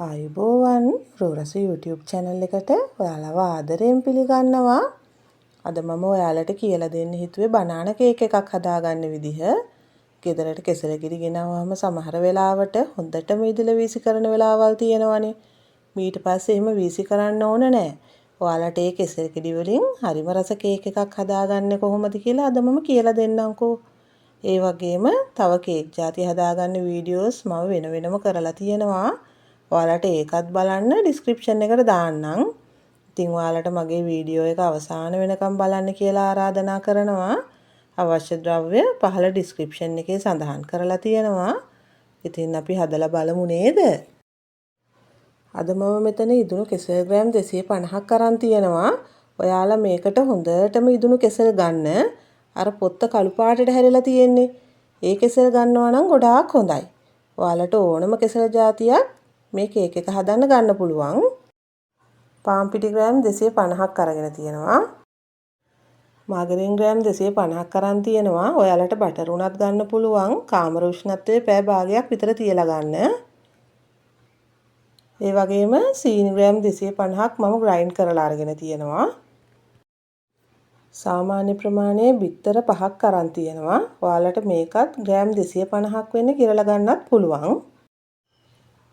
ආයුබෝවන් රෝරස YouTube channel එකට ඔයාලව ආදරයෙන් පිළිගන්නවා. අද මම ඔයාලට කියලා දෙන්න හිතුවේ බනානා කේක් එකක් හදාගන්න විදිහ. ගෙදරට කෙසෙල් ගෙඩි ගෙනාවම සමහර වෙලාවට හොඳටම ඉදලා වීසි කරන වෙලාවල් තියෙනවනේ. ඊට පස්සේ එහෙම වීසි කරන්න ඕන නැහැ. ඔයාලට ඒ කෙසෙල් ගෙඩි වලින් හරිම රස කේක් එකක් හදාගන්නේ කොහොමද කියලා අද මම කියලා දෙන්නම්කෝ. ඒ වගේම තව කේක් ಜಾති හදාගන්න වීඩියෝස් මම වෙන වෙනම කරලා තියෙනවා. ඔයාලට ඒකත් බලන්න ඩිස්ක්‍රිප්ෂන් එකට දාන්නම්. ඉතින් ඔයාලට මගේ වීඩියෝ එක අවසාන වෙනකම් බලන්න කියලා ආරාධනා කරනවා. අවශ්‍ය ද්‍රව්‍ය පහළ ඩිස්ක්‍රිප්ෂන් එකේ සඳහන් කරලා තියෙනවා. ඉතින් අපි හදලා බලමු නේද? අද මම මෙතන ඉදුණු කෙසෙල් ග්‍රෑම් 250ක් අරන් තියෙනවා. ඔයාලා මේකට හොඳටම ඉදුණු කෙසෙල් ගන්න. අර පොත්ත කළු පාටට හැරිලා තියෙන්නේ. ඒ කෙසෙල් ගන්නවා නම් ගොඩාක් හොඳයි. ඔයාලට ඕනම කෙසෙල් జాතියක් මේ කේක් එක හදන්න ගන්න පුළුවන්. පාන් පිටි ග්‍රෑම් 250ක් අරගෙන තියෙනවා. මාගරින් ග්‍රෑම් 250ක් අරන් තියෙනවා. ඔයාලට බටර් උනත් ගන්න පුළුවන්. කාමර උෂ්ණත්වයේ පැය භාගයක් විතර තියලා ගන්න. ඒ වගේම සීනි ග්‍රෑම් 250ක් මම ග්‍රයින්ඩ් කරලා අරගෙන තියෙනවා. සාමාන්‍ය ප්‍රමාණයේ බිත්තර 5ක් අරන් තියෙනවා. ඔයාලට මේකත් ග්‍රෑම් 250ක් වෙන්න කිරලා ගන්නත් පුළුවන්.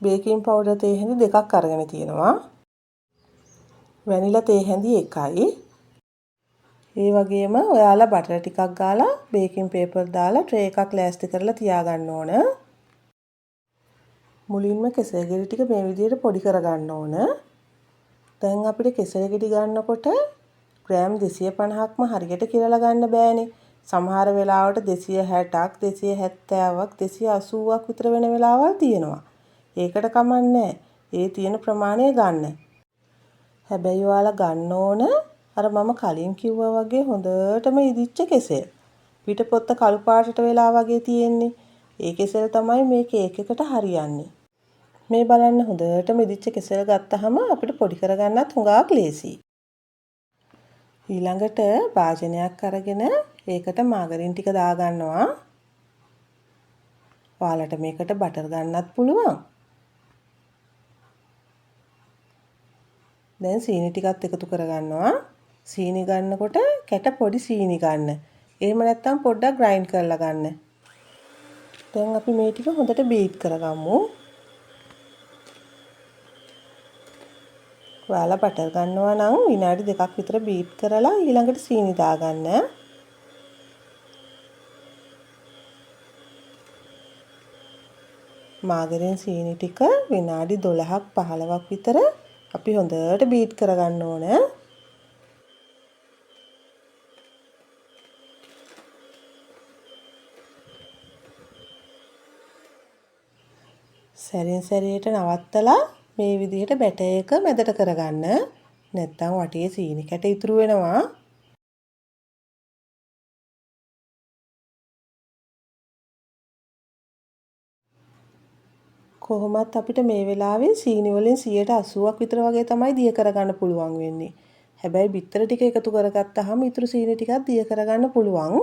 බේකින් පවුඩර් තේ හැඳි 2ක් අරගෙන තියෙනවා. වැනිලා තේ හැඳි 1යි. ඒ වගේම ඔයාලා බටර් ටිකක් ගාලා බේකින් පේපර් දාලා ට්‍රේ එකක් ලෑස්ති කරලා තියාගන්න ඕන. මුලින්ම කෙසෙල් ගෙඩි ටික මේ විදිහට පොඩි කරගන්න ඕන. දැන් අපිට කෙසෙල් ගෙඩි ගන්නකොට ග්‍රෑම් 250ක්ම හරියට කිරලා ගන්න බෑනේ. සමහර වෙලාවට 260ක් 270ක් 280ක් විතර වෙන වෙලාවල් තියෙනවා. ඒකට කමන්නේ ඒ තියෙන ප්‍රමාණය ගන්න. හැබැයි ඔයාලා ගන්න ඕන අර මම කලින් කිව්වා වගේ හොඳටම ඉදිච්ච කෙසෙල්. පිටපොත්ත කළු පාටට වෙලා වගේ තියෙන්නේ. ඒ කෙසෙල් තමයි මේ කේක් එකට හරියන්නේ. මේ බලන්න හොඳටම ඉදිච්ච කෙසෙල් ගත්තාම අපිට පොඩි කරගන්නත් හුඟක් ලේසියි. ඊළඟට භාජනයක් අරගෙන ඒකට මාගරින් ටික දාගන්නවා. ඔයාලට මේකට බටර් ගන්නත් පුළුවන්. දැන් සීනි ටිකත් එකතු කරගන්නවා. සීනි ගන්නකොට කැට පොඩි සීනි ගන්න. එහෙම නැත්නම් පොඩ්ඩක් ග්‍රයින්ඩ් කරලා ගන්න. දැන් අපි මේ ටික හොඳට බීට් කරගමු. ඔයාලා බටර් ගන්නවා නම් විනාඩි 2ක් විතර බීට් කරලා ඊළඟට සීනි දාගන්න. මාගරින් සීනි ටික විනාඩි 12ක් 15ක් විතර අපි හොඳට බීට් කරගන්න ඕන. සැරින් සැරේට නවත්තලා මේ විදිහට බැටර් එක මැදට කරගන්න. නැත්නම් වටේ සීනි කැට ඉතුරු වෙනවා. කොහොමත් අපිට මේ වෙලාවේ සීනි වලින් 80ක් විතර වගේ තමයි දිය කරගන්න පුළුවන් වෙන්නේ. හැබැයි බිත්තර ටික එකතු කරගත්තාම ඉතුරු සීනි ටිකක් දිය කරගන්න පුළුවන්.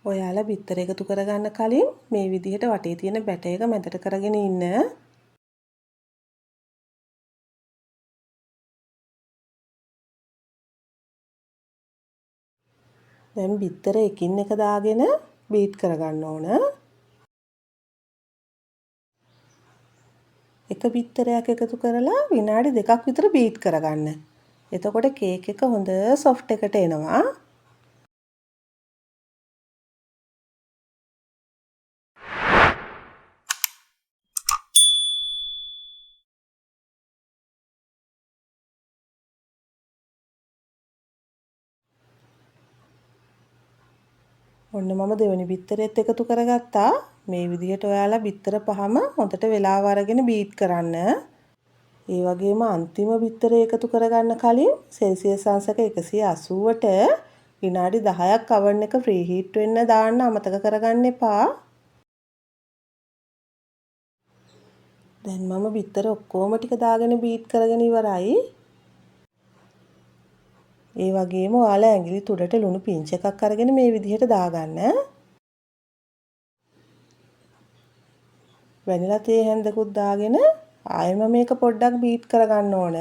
ඔයාලා බිත්තර එකතු කරගන්න කලින් මේ විදිහට වටේ තියෙන බැටර් එක මැදට කරගෙන ඉන්න. දැන් බිත්තර එකින් එක දාගෙන බීට් කරගන්න ඕන. එක බිත්තරයක් එකතු කරලා විනාඩි 2ක් විතර බීට් කරගන්න. එතකොට කේක් එක හොඳ සොෆ්ට් එකට එනවා. ඔන්න මම දෙවෙනි බිත්තරෙත් එකතු කරගත්තා. මේ විදිහට ඔයාලා බිත්තර පහම හොඳට වෙලාව අරගෙන බීට් කරන්න. ඒ වගේම අන්තිම බිත්තරේ එකතු කරගන්න කලින් සෙල්සියස් අංශක 180ට විනාඩි 10ක් oven එක ප්‍රී හීට් වෙන්න දාන්න අමතක කරගන්න එපා. දැන් මම බිත්තර ඔක්කොම ටික දාගෙන බීට් කරගෙන ඉවරයි. ඒ වගේම ඔයාලා ඇඟිලි තුඩට ලුණු පිංච් එකක් අරගෙන මේ විදිහට දාගන්න. වැනිලා තේ හැන්දකුත් දාගෙන ආයෙම මේක පොඩ්ඩක් බීට් කරගන්න ඕන.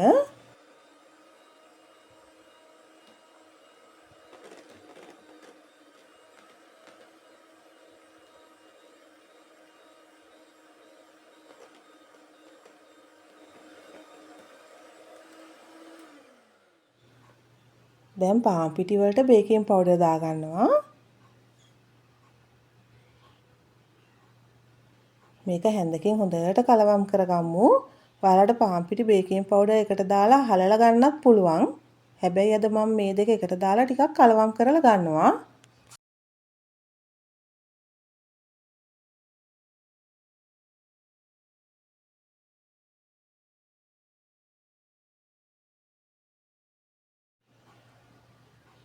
දැන් පාන් පිටි වලට බේකින් පවුඩර් දාගන්නවා. මේක හැන්දකින් හොඳට කලවම් කරගමු. ඔයාලට පාන් පිටි බේකින් පවුඩර් එකට දාලා හලලා ගන්නත් පුළුවන්. හැබැයි අද මම මේ දෙක එකට දාලා ටිකක් කලවම් කරලා ගන්නවා.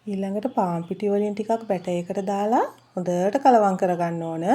ඊළඟට පාන් පිටි වලින් ටිකක් බැටර් එකට දාලා හොඳට කලවම් කරගන්න ඕන.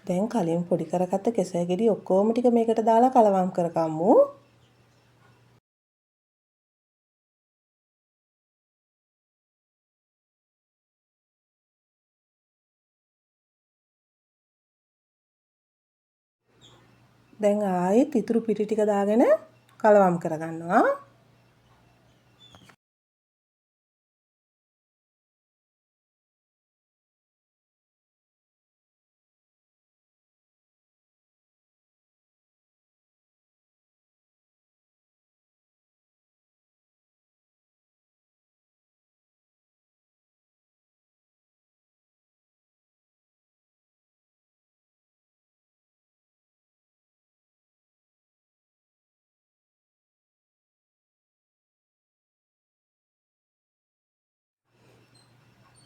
දැන් කලින් පොඩි කරගත්ත කෙසෙල් ගෙඩි ඔක්කොම ටික මේකට දාලා කලවම් කරගමු. දැන් ආයෙත් ඉතුරු පිටි ටික දාගෙන කලවම් කරගන්නවා.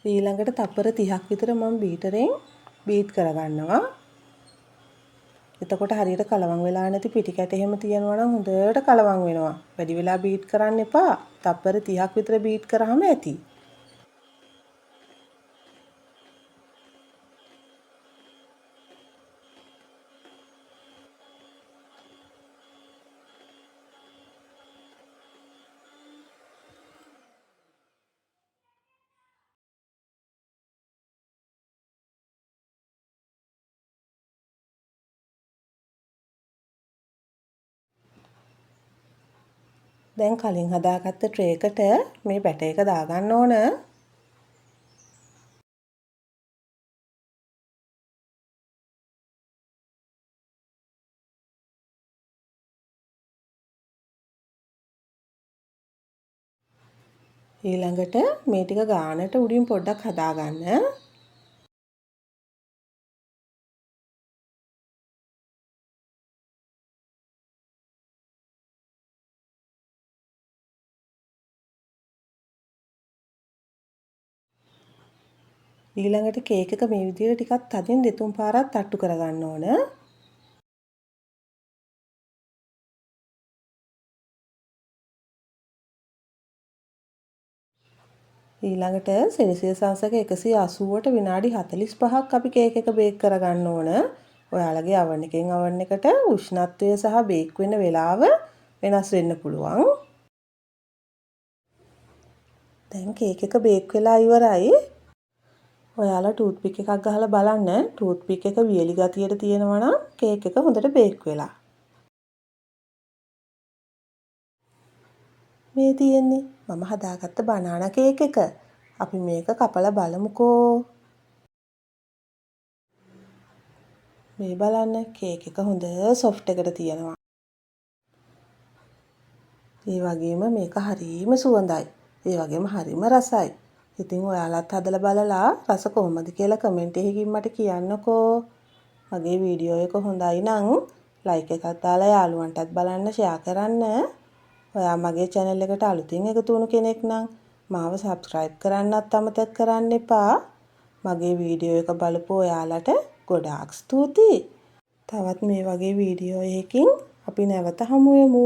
ඊළඟට තප්පර 30ක් විතර මම බීටරෙන් බීට් කරගන්නවා. එතකොට හරියට කලවම් වෙලා නැති පිටි කැට එහෙම තියෙනවා නම් හොඳට කලවම් වෙනවා. වැඩි වෙලා බීට් කරන්න එපා. තප්පර 30ක් විතර බීට් කරාම ඇති. දැන් කලින් හදාගත්ත ට්‍රේ එකට මේ බැටර් එක දාගන්න ඕන. ඊළඟට මේ ටික ගානට උඩින් පොඩ්ඩක් හදාගන්න. ඊළඟට කේක් එක මේ විදිහට ටිකක් තදින් දෙතුන් පාරක් තට්ටු කරගන්න ඕන. ඊළඟට සෙල්සියස් අංශක 180ට විනාඩි 45ක් අපි කේක් එක බේක් කරගන්න ඕන. ඔයාලගේ oven එකෙන් oven එකට උෂ්ණත්වය සහ බේක් වෙන වෙලාව වෙනස් වෙන්න පුළුවන්. දැන් කේක් එක බේක් වෙලා ඉවරයි. ඔයාලා ටූත් පික් එකක් ගහලා බලන්න. ටූත් පික් එක වියලි ගතියට තියෙනවා නම් කේක් එක හොඳට බේක් වෙලා. මේ තියෙන්නේ මම හදාගත්ත බනානා කේක් එක. අපි මේක කපලා බලමුකෝ. මේ බලන්න කේක් එක හොඳ සොෆ්ට් එකට තියෙනවා. ඒ වගේම මේක හරිම සුවඳයි. ඒ වගේම හරිම රසයි. ඉතින් ඔයාලත් හදලා බලලා රස කොහොමද කියලා කමෙන්ට් එකකින් මට කියන්නකෝ. මගේ වීඩියෝ එක හොඳයි නම් ලයික් එකක් දාලා යාළුවන්ටත් බලන්න ෂෙයා කරන්න. ඔයා මගේ channel එකට අලුතින් එකතු වුණු කෙනෙක් නම් මාව subscribe කරන්නත් අමතක කරන්න එපා. මගේ වීඩියෝ එක බලපු ඔයාලට ගොඩාක් ස්තුතියි. තවත් මේ වගේ වීඩියෝ එකකින් අපි නැවත හමු වෙමු.